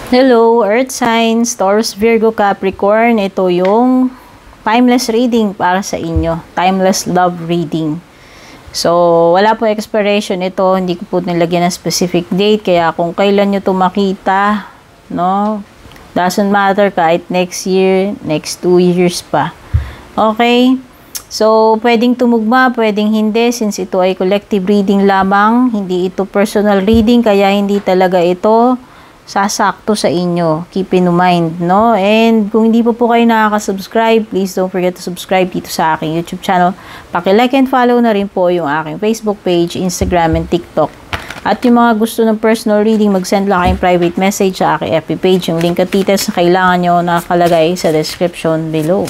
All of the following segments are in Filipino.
Hello, Earth Signs, Taurus, Virgo, Capricorn. Ito yung timeless reading para sa inyo. Timeless love reading. So, wala po expiration ito. Hindi ko po nilagyan ng specific date. Kaya kung kailan nyo ito makita, no? Doesn't matter kahit next year, next 2 years pa. Okay? So, pwedeng tumugma, pwedeng hindi. Since ito ay collective reading lamang, hindi ito personal reading. Kaya hindi talaga ito sasakto sa inyo. Keep in mind, no? And kung hindi po kayo nakaka-subscribe, please don't forget to subscribe dito sa aking YouTube channel. Paki-like and follow na rin po yung aking Facebook page, Instagram, and TikTok. At yung mga gusto ng personal reading, mag-send lang kayong private message sa aking FB page. Yung link at details na kailangan nyo nakalagay sa description below.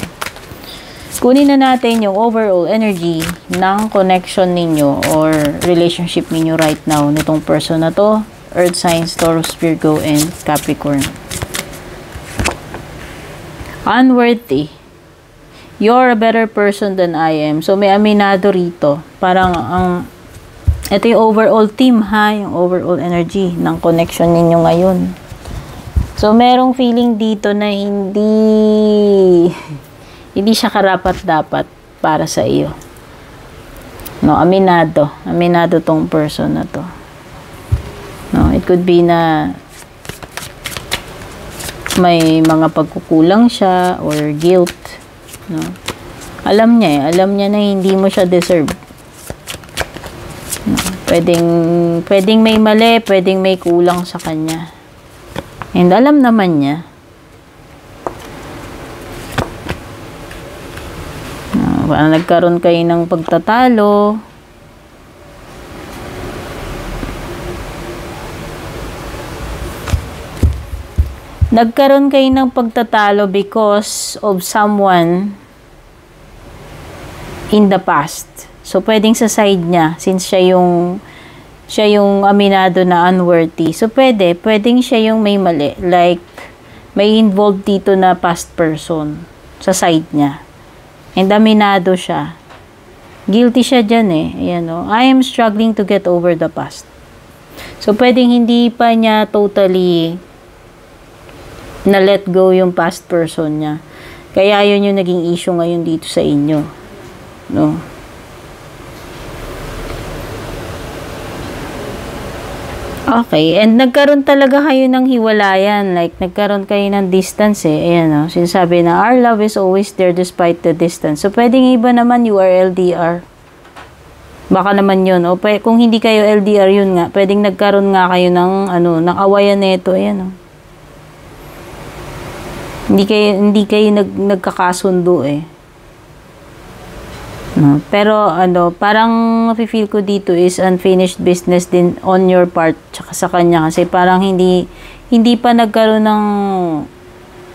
Kunin na natin yung overall energy ng connection ninyo or relationship ninyo right now nitong person na to. Earth signs, Taurus, Virgo, and Capricorn. Unworthy. You're a better person than I am. So, may aminado rito. Parang, ito yung overall team, ha? Yung overall energy ng connection ninyo ngayon. So, merong feeling dito na hindi siya karapat-dapat para sa iyo. No, aminado. Aminado tong person na to. No, it could be na may mga pagkukulang siya or guilt, no. Alam niya na hindi mo siya deserve. No, pwedeng may mali, pwedeng may kulang sa kanya. And alam naman niya. No, parang nagkaroon kayo ng pagtatalo. Nagkaroon kayo ng pagtatalo because of someone in the past. So, pwedeng sa side niya, since siya yung aminado na unworthy. So, pwedeng siya yung may mali. Like, may involved dito na past person sa side niya. And aminado siya. Guilty siya dyan eh. Ayan, no? I am struggling to get over the past. So, pwedeng hindi pa niya totally na let go yung past person niya. Kaya yun yung naging issue ngayon dito sa inyo. No? Okay. And nagkaroon talaga kayo ng hiwalayan. Like, nagkaroon kayo ng distance eh. Ayan o. Sinasabi na, our love is always there despite the distance. So, pwedeng iba naman you are LDR. Baka naman yun. O, kung hindi kayo LDR yun nga, pwedeng nagkaroon nga kayo ng, ng awayan nito. Ayan o. Hindi kayo nagkakasundo eh. No, pero parang mafe-feel ko dito is unfinished business din on your part tsaka sa kanya kasi parang hindi pa nagkaroon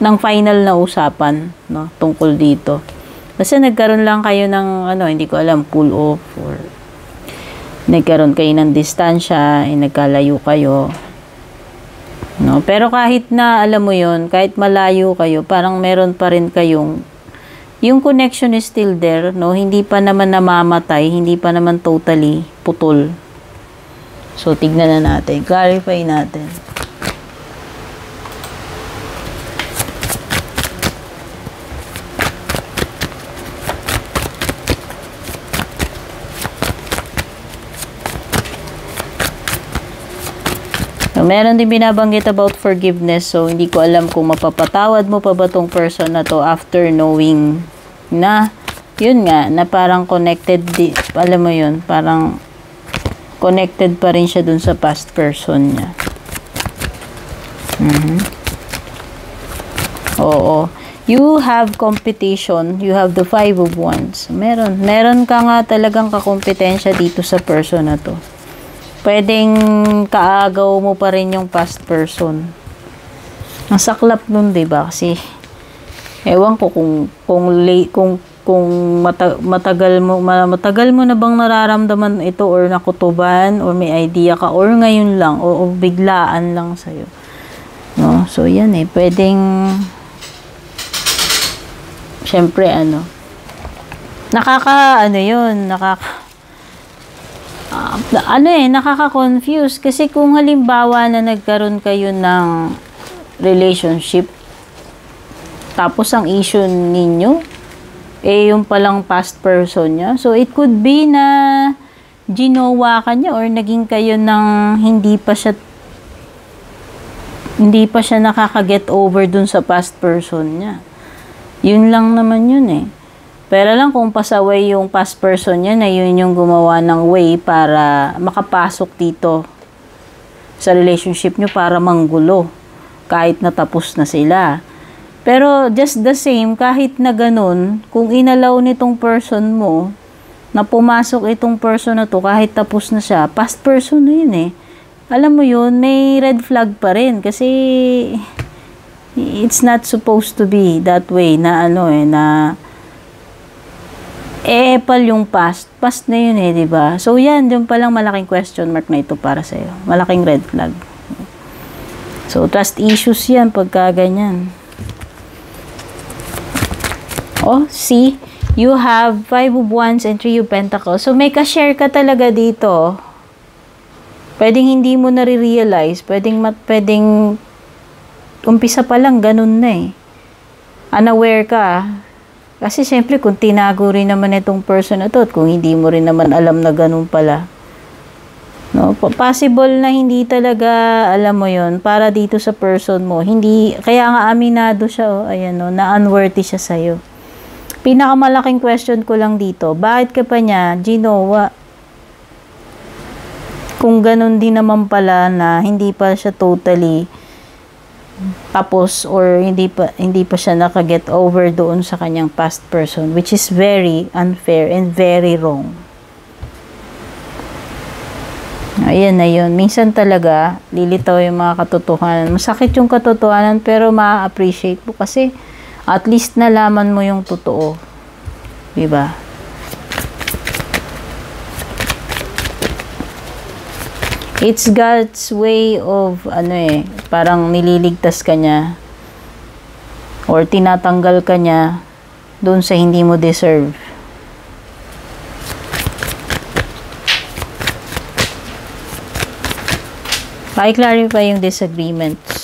ng final na usapan, no, tungkol dito. Kasi nagkaroon lang kayo ng hindi ko alam, pull off or nagkaroon kayo ng distansya, nagkalayo kayo. No, pero kahit na alam mo yon, kahit malayo kayo, parang meron pa rin kayong yung connection is still there, no? Hindi pa naman namamatay, hindi pa naman totally putol. So tignan na natin, clarify natin. So, meron din binabanggit about forgiveness. So, hindi ko alam kung mapapatawad mo pa ba tong person na to after knowing na, yun nga, na parang connected, alam mo yun, parang connected pa rin siya dun sa past person niya. Oo. You have competition. You have the 5 of Wands. Meron ka nga talagang kakompetensya dito sa person na to. Pwedeng kaagaw mo pa rin yung past person. Ang saklap nun, diba? Kasi, ewan ko kung matagal mo na bang nararamdaman ito or nakutuban or may idea ka or ngayon lang o biglaan lang sa'yo. No? So, yan eh. Pwedeng, syempre, nakaka-confuse kasi kung halimbawa na nagkaroon kayo ng relationship. Tapos ang issue ninyo, yung palang past person niya. So, it could be na ginawa ka niya or naging kayo ng hindi pa siya nakaka-get over dun sa past person niya. Yun lang naman yun eh. Pero lang kung pasaway yung past person niya na yun yung gumawa ng way para makapasok dito sa relationship niyo para manggulo kahit natapos na sila. Pero just the same, kahit na ganun, kung inalaw nitong person mo na pumasok itong person na to kahit tapos na siya, past person na yun eh. Alam mo yun, may red flag pa rin kasi it's not supposed to be that way na na epal yung past. Past na yun eh, di ba? So yan, yung palang malaking question mark na ito para sa'yo. Malaking red flag. So trust issues yan pagka ganyan. Oh, see? You have 5 of Wands and 3 of Pentacles. So, may ka-share ka talaga dito. Pwedeng hindi mo nare-realize. Pwedeng umpisa pa lang, ganun na eh. Unaware ka. Kasi, syempre, kung tinago rin naman itong person na to, at kung hindi mo rin naman alam na ganun pala. No? Possible na hindi talaga, alam mo yon para dito sa person mo. Hindi, kaya nga aminado siya, oh, ayan, no, na unworthy siya sa'yo. Pinakamalaking question ko lang dito, bakit ka pa niya ginawa? Kung ganun din naman pala na hindi pa siya totally tapos or hindi pa siya nakaget over doon sa kanyang past person, which is very unfair and very wrong. Ayan na yun. Minsan talaga, lilitaw yung mga katotohanan. Masakit yung katotohanan pero ma-appreciate mo kasi at least nalaman mo yung totoo. Diba? It's God's way of, parang nililigtas ka niya or tinatanggal ka niya doon sa hindi mo deserve. Pa-clarify yung disagreements.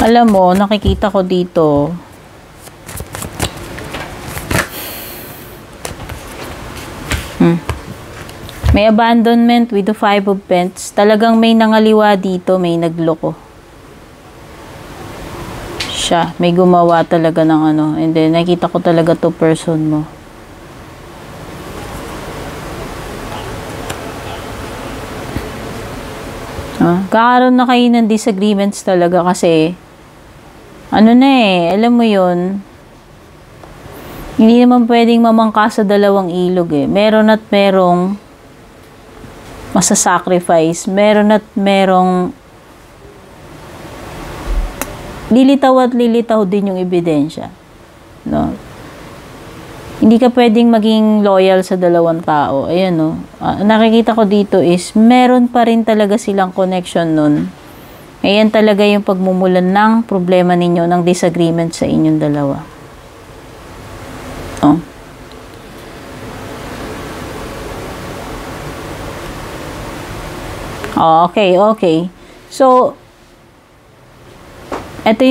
Alam mo, nakikita ko dito, may abandonment with the 5 of Pentacles. Talagang may nangaliwa dito, may nagloko. Siya, may gumawa talaga ng and then nakita ko talaga to person mo. Kakaroon na kayo ng disagreements talaga kasi alam mo yun, hindi naman pwedeng mamangka sa dalawang ilog eh. Meron at merong masasacrifice, meron at merong lilitaw at lilitaw din yung ebidensya. No? Hindi ka pwedeng maging loyal sa dalawang tao. Ayan, no? Nakikita ko dito is meron pa rin talaga silang connection nun. Ayan talaga yung pagmumulan ng problema ninyo, ng disagreement sa inyong dalawa. Oh. Oh, okay. So, ito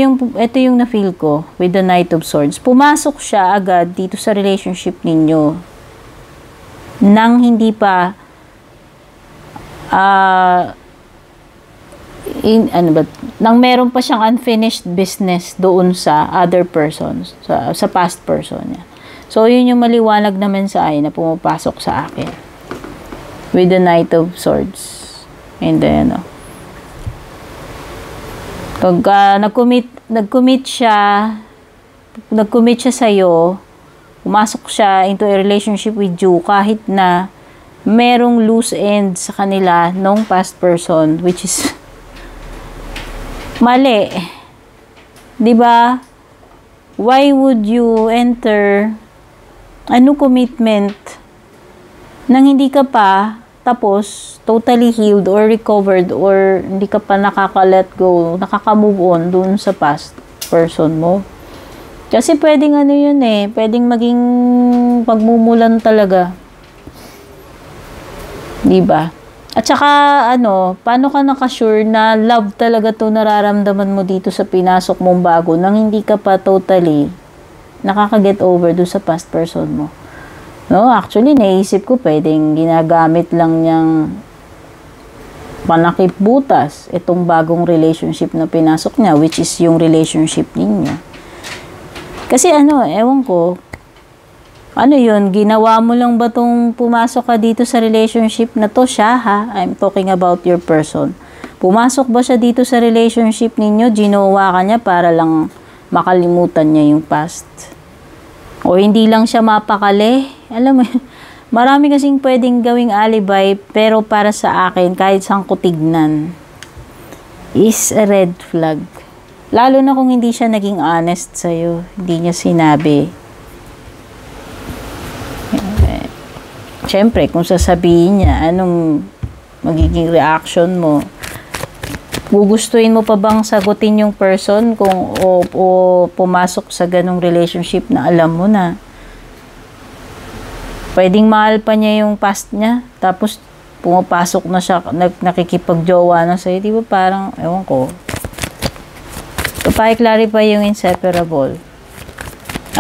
yung na-feel ko with the Knight of Swords. Pumasok siya agad dito sa relationship ninyo nang hindi pa nang meron pa siyang unfinished business doon sa other persons, sa past person niya. So, yun yung maliwanag naman sa akin na pumapasok sa akin with the Knight of Swords. And then, pag nag-commit siya sa'yo, pumasok siya into a relationship with you kahit na merong loose end sa kanila nung past person, which is mali. 'Di ba? why would you enter commitment nang hindi ka pa tapos totally healed or recovered or hindi ka pa nakaka-let go, nakaka-move on dun sa past person mo. Kasi pwedeng yun pwedeng maging pagmumulan talaga. Diba? At saka paano ka nakasure na love talaga to nararamdaman mo dito sa pinasok mong bago nang hindi ka pa totally nakaka-get over dun sa past person mo? No, actually, naisip ko pwedeng ginagamit lang niyang panakip butas itong bagong relationship na pinasok niya, which is yung relationship ninyo. Kasi ewan ko, yun, ginawa mo lang ba tong pumasok ka dito sa relationship na to siya, ha? I'm talking about your person. Pumasok ba siya dito sa relationship ninyo, ginawa ka niya para lang makalimutan niya yung past? O hindi lang siya mapakali? Alam mo, marami kasing pwedeng gawing alibay, pero para sa akin, kahit saan ko tignan, is a red flag. Lalo na kung hindi siya naging honest sa'yo, hindi niya sinabi. Siyempre, kung sasabihin niya, anong magiging reaction mo? Gugustuhin mo pa bang sagutin yung person kung o pumasok sa ganong relationship na alam mo na pwedeng mahal pa niya yung past niya, tapos pumapasok na siya, nakikipagjowa na sa'yo, di ba parang, ewan ko. So, pa-clarify yung inseparable.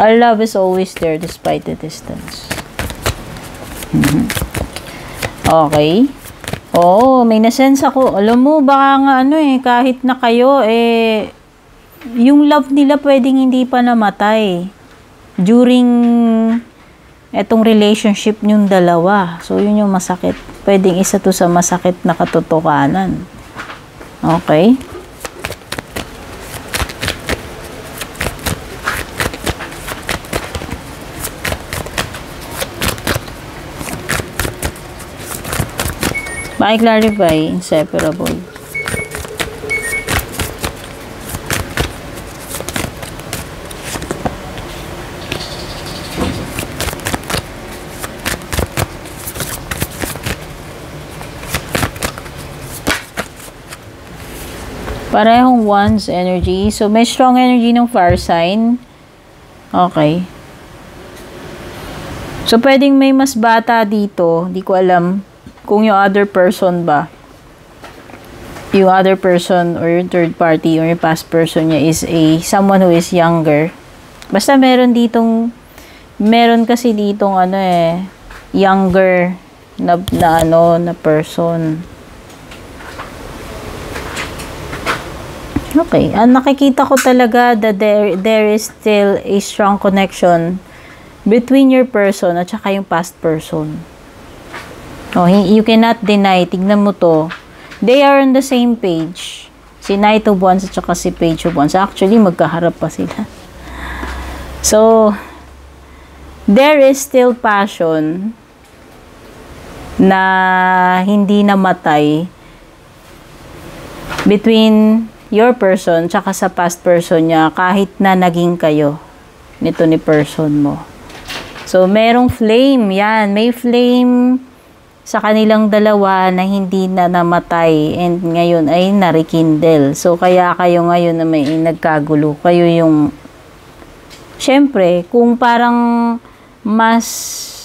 Our love is always there despite the distance. Okay. May nasense ako. Alam mo, baka nga kahit na kayo, yung love nila pwedeng hindi pa namatay during etong relationship nyong dalawa. So, yun yung masakit. Pwedeng isa to sa masakit na katotohanan. Okay? Clarify, inseparable. Parehong one's energy. So, may strong energy ng fire sign. Okay. So, pwedeng may mas bata dito. Di ko alam kung yung other person ba, yung other person or yung third party or yung past person niya is someone who is younger. Basta meron kasi ditong younger na person. Okay, nakikita ko talaga that there is still a strong connection between your person at saka yung past person. You cannot deny. Tignan mo to. They are on the same page. Si Knight of Wands at saka si Page of Wands. Actually, magkaharap pa sila. So, there is still passion na hindi namatay between your person tsaka sa past person niya kahit na naging kayo nito ni person mo. So, merong flame. Yan. May flame sa kanilang dalawa na hindi na namatay and ngayon ay narikindle. So, kaya kayo ngayon na may nagkagulo. Kayo yung, syempre, kung parang mas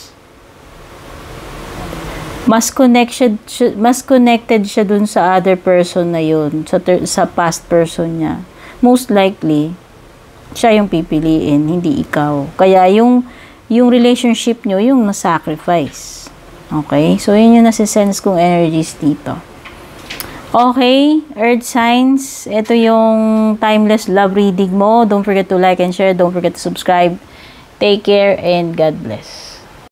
connected siya dun sa other person na yun, sa past person niya, most likely, siya yung pipiliin, hindi ikaw. Kaya yung relationship nyo, yung na-sacrifice. Okay? So, yun yung nasisense kong energies dito. Okay, Earth signs, ito yung timeless love reading mo. Don't forget to like and share. Don't forget to subscribe. Take care and God bless.